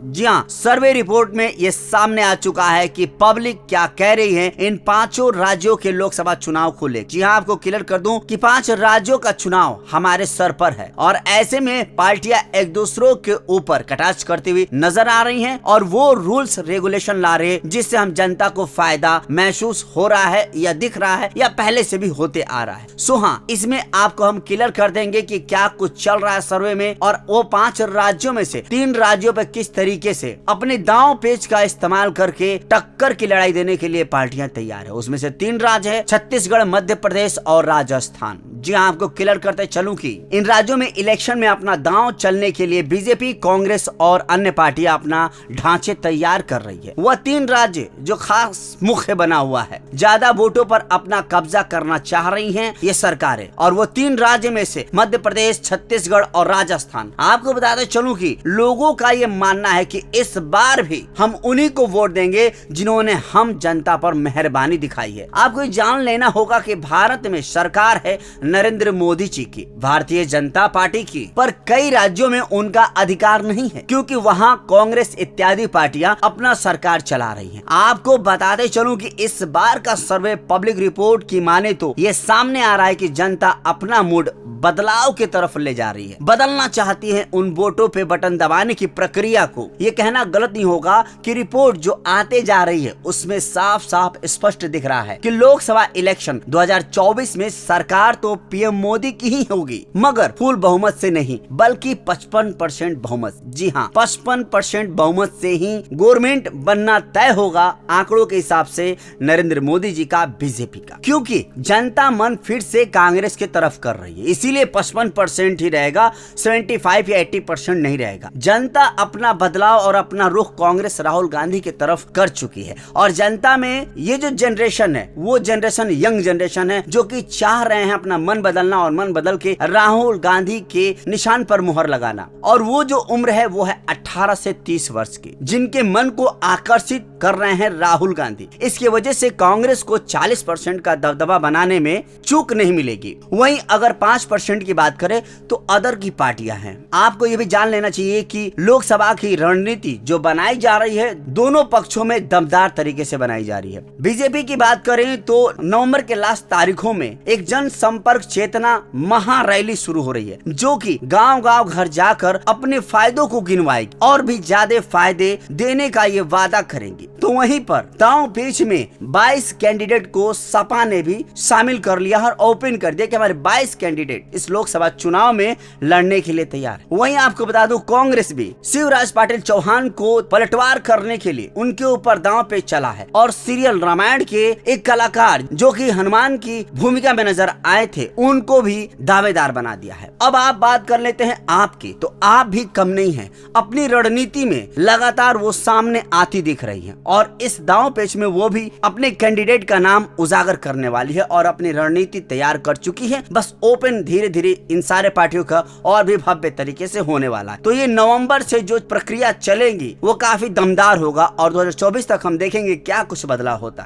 जी हाँ, survey report में ये सामने आ चुका है कि पब्लिक क्या कह रही है इन पांचों राज्यों के लोकसभा चुनाव को लेकर। जी हाँ, आपको क्लियर कर दूं कि 5 राज्यों का चुनाव हमारे सर पर है और ऐसे में पार्टियां एक दूसरों के ऊपर कटाक्ष करती हुई नजर आ रही हैं और वो रूल्स रेगुलेशन ला रहे हैं जिससे हम जनता को फायदा महसूस हो रहा है या दिख रहा है या पहले से भी होते आ रहा है। सो हाँ, इसमें आपको हम क्लियर कर देंगे कि क्या कुछ चल रहा है सर्वे में और वो 5 राज्यों में से 3 राज्यों पर किस तरीके से अपने दांव पेच का इस्तेमाल करके टक्कर की लड़ाई देने के लिए पार्टियां तैयार है। उसमें से 3 राज्य है, छत्तीसगढ़, मध्य प्रदेश और राजस्थान। जी हाँ, आपको क्लियर करते चलूं कि इन राज्यों में इलेक्शन में अपना दांव चलने के लिए बीजेपी, कांग्रेस और अन्य पार्टियां अपना ढांचे तैयार कर रही है। वह 3 राज्य जो खास मुख्य बना हुआ है, ज्यादा वोटों पर अपना कब्जा करना चाह रही हैं ये सरकारें, और वो 3 राज्य में से मध्य प्रदेश, छत्तीसगढ़ और राजस्थान। आपको बताते चलूं कि लोगों का ये मानना है कि इस बार भी हम उन्हीं को वोट देंगे जिन्होंने हम जनता पर मेहरबानी दिखाई है। आपको जान लेना होगा कि भारत में सरकार है नरेंद्र मोदी जी की, भारतीय जनता पार्टी की, पर कई राज्यों में उनका अधिकार नहीं है क्योंकि वहां कांग्रेस इत्यादि पार्टियां अपना सरकार चला रही हैं। आपको बताते चलूं कि इस बार का सर्वे पब्लिक रिपोर्ट की माने तो ये सामने आ रहा है कि जनता अपना मूड बदलाव की तरफ ले जा रही है, बदलना चाहती है उन वोटों पे बटन दबाने की प्रक्रिया को। ये कहना गलत नहीं होगा कि रिपोर्ट जो आते जा रही है उसमें साफ साफ स्पष्ट दिख रहा है कि लोकसभा इलेक्शन 2024 में सरकार तो पीएम मोदी की ही होगी, मगर फुल बहुमत से नहीं बल्कि 55% बहुमत। जी हाँ, 55% बहुमत से ही गवर्नमेंट बनना तय होगा आंकड़ों के हिसाब से नरेंद्र मोदी जी का, बीजेपी का, क्योंकि जनता मन फिर से कांग्रेस की तरफ कर रही है, इसीलिए 55% ही रहेगा, 75 या 80% नहीं रहेगा। जनता अपना बदलाव और अपना रुख कांग्रेस राहुल गांधी की तरफ कर चुकी है और जनता में ये जो जनरेशन है वो जनरेशन यंग जनरेशन है जो कि चाह रहे हैं अपना मन बदलना और मन बदल के राहुल गांधी के निशान पर मुहर लगाना। और वो जो उम्र है वो है 18 से 30 वर्ष की, जिनके मन को आकर्षित कर रहे हैं राहुल गांधी। इसकी वजह से कांग्रेस को 40% का दबदबा बनाने में चूक नहीं मिलेगी। वहीं अगर 5% की बात करें तो अदर की पार्टियां हैं। आपको ये भी जान लेना चाहिए कि लोकसभा की रणनीति जो बनाई जा रही है दोनों पक्षों में दमदार तरीके से बनाई जा रही है। बीजेपी की बात करें तो नवंबर के लास्ट तारीखों में एक जन संपर्क चेतना महा रैली शुरू हो रही है जो कि गांव-गांव घर जाकर अपने फायदों को गिनवाएगी और भी ज्यादा फायदे देने का ये वादा करेंगी। तो वहीं पर दांव पेच में 22 कैंडिडेट को सपा ने भी शामिल कर लिया और ओपन कर दिया कि हमारे 22 कैंडिडेट इस लोकसभा चुनाव में लड़ने के लिए तैयार है। वहीं आपको बता दूं कांग्रेस भी शिवराज पाटिल चौहान को पलटवार करने के लिए उनके ऊपर दांव पे चला है और सीरियल रामायण के एक कलाकार जो कि हनुमान की भूमिका में नजर आए थे उनको भी दावेदार बना दिया है। अब आप बात कर लेते हैं आपकी, तो आप भी कम नहीं है, अपनी रणनीति में लगातार वो सामने आती दिख रही है और इस दांव पेच में वो भी अपने कैंडिडेट का नाम उजागर करने वाली है और अपनी रणनीति तैयार कर चुकी है। बस ओपन धीरे धीरे इन सारे पार्टियों का और भी भव्य तरीके से होने वाला है। तो ये नवंबर से जो प्रक्रिया चलेगी वो काफी दमदार होगा और 2024 तक हम देखेंगे क्या कुछ बदलाव होता है।